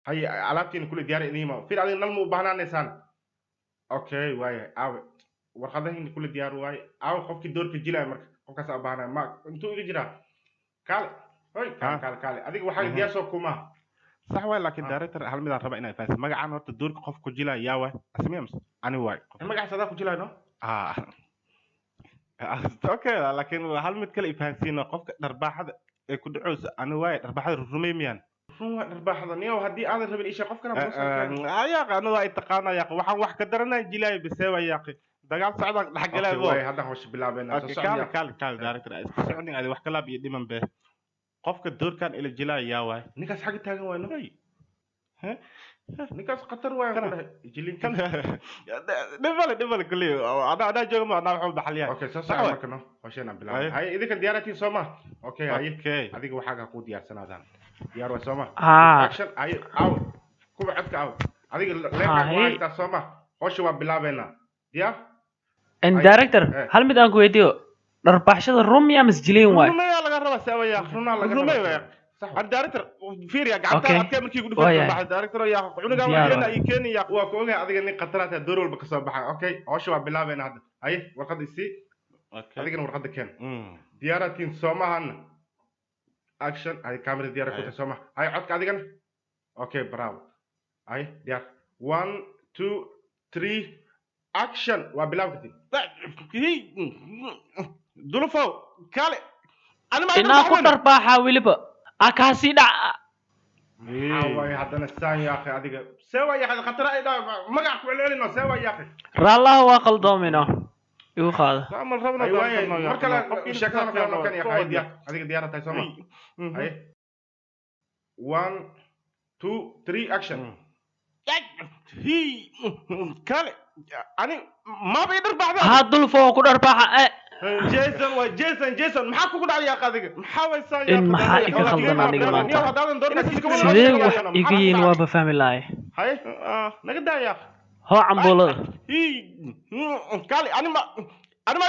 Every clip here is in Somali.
هي علابتين كل ديار إنيما في على نلمو بهنا نسان أوكي واي أو ورخدهن كل ديار واي أو قفك دور كجيلا مرك قفك سأبهنا ما أنتوا إيجي جرا كال هاي كال أديك واحد ديار سوكما صح ولا لكن دايركتور هل مدار ربع إنه فاس ما قاعد نورت الدور قف كجيلا ياوه أسميه مس أنا واي ما قاعد صدق كجيلا نو اوكي لكن هل متكل يفهمسينا قفك درباح هذا كل عوس انا وايد درباح هذا الروميميان هو درباح هذا نيو هدي هذا ربي إيش قفك أنا بوصل يا اخي انا وايد تقانا يا اخي waxaan wax ka daranay jilay bisewa ya akhi dagaal socda dhax galay way hada hosh bilaabena kal director isku socdin adi wax kala biyo dhiman be qofka doorkan ila jilay yaa waay ninkaas xaq taagan waa nabay ninkaas qatar waa jilin kan dhibale kulli ada jooga ma ana wax baxaliyaa okay soo markano hoshena bilaabay hay idinka diyaaratiin Soomaa okay hay adiga waxa ku diyaarsanaadaan diyaar waa Soomaa action ay aw kuba codka aw adiga leeyahay waa Soomaa hosh waa bilaabeena diyaar ان دايركتور هل مid aan ku weydiyo dharbaaxshada Romeo masjiliin waay Romeo laga raba saawaya Romeo laga raba صح الدايركتور فير يا قعدت ادكay markii ugu dhufay baa director ya cunuga waxayna ay keenaya waa ku ogahay adiga nin qatarata door walba ka soo baxay okay hoosha waa bilaabeena hadda hay warqadisi okay adiga warqada keen diyaaratin Soomahan action ay camera diyaar ku tahay Soomaa hay codka adigan okay bravo hay diyaar 1 2 3 action waa bilaabtay dulfo kale ana ma ku darbaaxa wiliba akaasi dhac way hadana saan ya akhi adiga sewa ya akhi khatar ay magac ku celcelino sewa ya akhi raallah waa qaldoomina igu qaada amal rabna marka la shaqada kan ya akhi diyaar adiga diyaar tahay Soomaa hay 1 2 3 action هي كale ani ma bay darbaaxda hadul foo ku darbaaxa جيسون maxaa kugu dhacay yaa qadiga maxaa waysan yaa in maxaa iga khaldan aniga maanta sidee wax iga yiin waa ba fahmi lahay hay naga daaya ho cambolada kale ani ma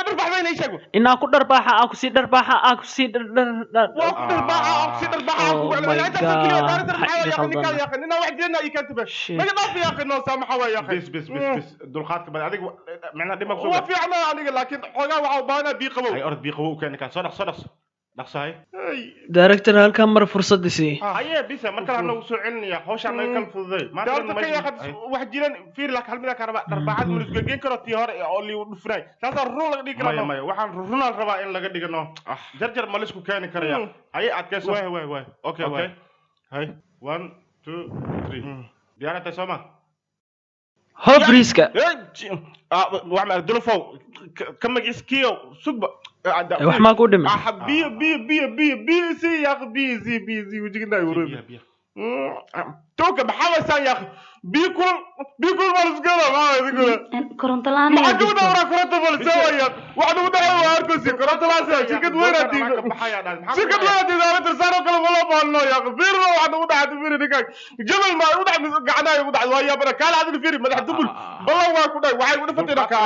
darbaaxda inay sheego inaa ku darbaaxa aku si darbaaxa aku si waa ku darbaaxa aku si darbaaxa ku wala inta fikriyo daarta maxaa yaa ninka yaa qanina wax jeena ay kantiba naga dhaaf yaa qino saamaxa waa yaa بس dulqaadka bad adiga macna dhima ku waa fiicna aniga laakiin xogaa waxa u baahnaa bii qabow ay orod bii qabow keen ka soo dhaqsahay director halkan mar fursad isi haye bisa marka la nagu soo celinaya hawsha naga kala fududay maanta ka yaqad wax jiran fiir la kalmida ka raba darbaaxad mulus gelgeen karo tii hore oo li dhufray taas run laga dhigi karo maya waxaan runal rabaa in laga dhigano jarjar ma lisku keeni karaya haye adkayso way okay hay 1 2 3 diyaarata Soomaa Hofriska وعمل دلفو كم يسكيو سوق wax ma ku dhiman بي سي يا اخي بي سي وجينا يوري توك بحاول يا اخي بيكون مرسقله ما يقول كورنت لان ما عندنا ورا كورنت بول سويا واحد ودعوا اركسي كورنت لان شركه وينتي شركه وينتي اذا ترسلوا كلام والله بالله يا اخي فير واحد ودع فير دقاق جبل ما ودع قعنا ودع ويا برا كان هذا فير مدح دبل والله waa ku dhaay waxay u dhifatay ka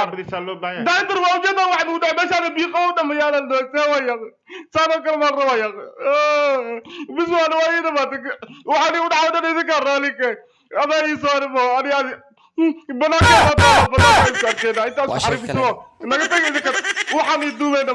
daandir waa ujeeda wax uu dhaay meesha biiqo dhamayaan la sawaya saaro kala mar rabaya biswaan waayida ma waxaan u dhacday idinka raalika adaa ii soo rimo ani banaanka intaas xarifiso naga tagay idinka waxaan ii duubay